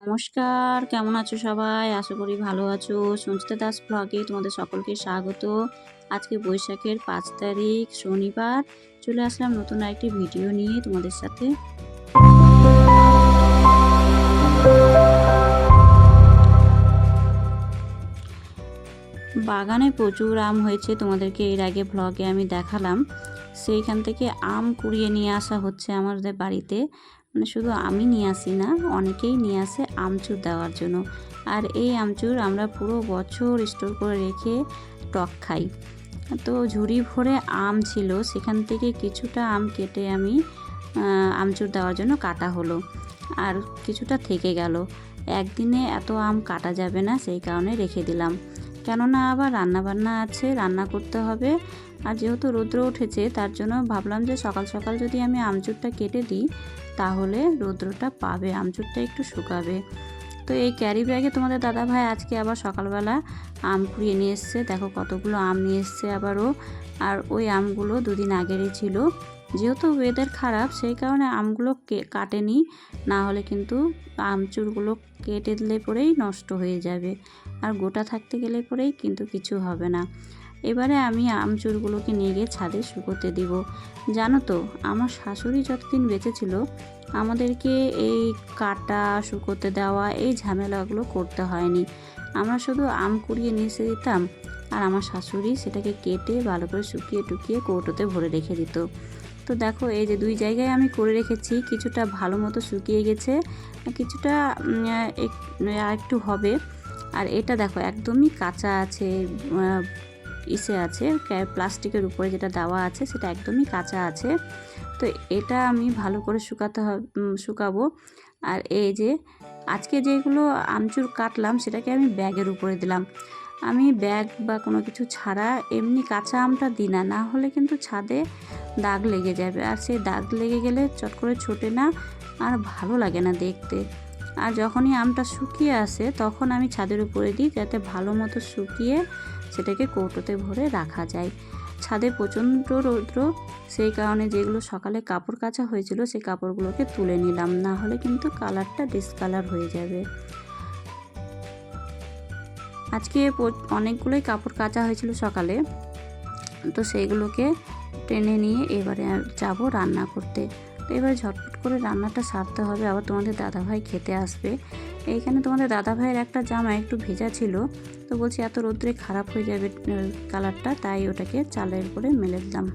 নমস্কার, কেমন আছো সবাই? আশা করি ভালো আছো। সঞ্চিতা দাস ব্লগে তোমাদের সকলকে স্বাগত। আজকে বৈশাখের ৫ তারিখ শনিবার। চলে আসলাম নতুন আরেকটি ভিডিও নিয়ে তোমাদের সাথে। বাগানে প্রচুর আম হয়েছে, তোমাদেরকে এর আগে ব্লগে আমি দেখালাম। সেইখান থেকে আম কুড়িয়ে নিয়ে আসা হচ্ছে আমাদের বাড়িতে। মানে শুধু আমি নিয়ে আসি না, অনেকেই নিয়ে আসে আমচুর দেওয়ার জন্য। আর এই আমচুর আমরা পুরো বছর স্টোর করে রেখে টক খাই। তো ঝুড়ি ভরে আম ছিল, সেখান থেকে কিছুটা আম কেটে আমি আমচুর দেওয়ার জন্য কাটা হলো, আর কিছুটা থেকে গেল। একদিনে এত আম কাটা যাবে না, সেই কারণে রেখে দিলাম। কেননা আবার রান্নাবান্না আছে, রান্না করতে হবে। আর যেহেতু রৌদ্র উঠেছে, তার জন্য ভাবলাম যে সকাল সকাল যদি আমি আমচুরটা কেটে দিই, তাহলে রৌদ্রটা পাবে, আমচুরটা একটু শুকাবে। তো এই ক্যারি ব্যাগে তোমাদের দাদাভাই আজকে আবার সকালবেলা আম কুড়িয়ে নিয়ে এসছে। দেখো কতগুলো আম নিয়ে এসছে আবারও। আর ওই আমগুলো দুদিন আগেরই ছিল। যেহেতু ওয়েদার খারাপ, সেই কারণে আমগুলো কাটেনি, না হলে কিন্তু আমচুরগুলো কেটে দিলে পরেই নষ্ট হয়ে যাবে, আর গোটা থাকতে গেলে পরেই কিন্তু কিছু হবে না। এবারে আমি আমচুরগুলোকে নিয়ে গিয়ে ছাদে শুকোতে দিব। জানো তো, আমার শাশুড়ি যতদিন বেঁচে ছিল, আমাদেরকে এই কাটা শুকোতে দেওয়া এই ঝামেলাগুলো করতে হয়নি। আমরা শুধু আম কুড়িয়ে নিয়ে এসে দিতাম, আর আমার শাশুড়ি সেটাকে কেটে ভালো করে শুকিয়ে টুকিয়ে কৌটোতে ভরে রেখে দিত। তো দেখো, এই যে দুই জায়গায় আমি করে রেখেছি, কিছুটা ভালো মতো শুকিয়ে গেছে, কিছুটা একটু হবে। আর এটা দেখো একদমই কাঁচা আছে, ইসে আছে প্লাস্টিকের উপরে যেটা দেওয়া আছে সেটা একদমই কাঁচা আছে। তো এটা আমি ভালো করে শুকাবো। আর এই যে আজকে যেগুলো আমচুর কাটলাম, সেটাকে আমি ব্যাগের উপরে দিলাম। আমি ব্যাগ বা কোনো কিছু ছাড়া এমনি কাঁচা আমটা দিই না, না হলে কিন্তু ছাদে দাগ লেগে যাবে, আর সেই দাগ লেগে গেলে চট করে ছোটে না, আর ভালো লাগে না দেখতে। আর যখনই আমটা শুকিয়ে আসে, তখন আমি ছাদের উপরে দিই, যাতে ভালো মতো শুকিয়ে সেটাকে কৌটোতে ভরে রাখা যায়। ছাদে প্রচণ্ড রৌদ্র, সেই কারণে যেগুলো সকালে কাপড় কাচা হয়েছিল সেই কাপড়গুলোকে তুলে নিলাম, না হলে কিন্তু কালারটা ডিসকালার হয়ে যাবে। আজকে অনেকগুলোই কাপড় কাচা হয়েছিল সকালে, তো সেইগুলোকে টেনে নিয়ে এবারে যাব রান্না করতে। তো এবার ঝটপট করে রান্নাটা সারতে হবে, আবার তোমাদের দাদাভাই খেতে আসবে। এইখানে তোমাদের দাদাভাইয়ের একটা জামা একটু ভেজা ছিল, তো বলছি এত রোদ্রে খারাপ হয়ে যাবে কালারটা, তাই ওটাকে চালের উপরে মেলে দিলাম।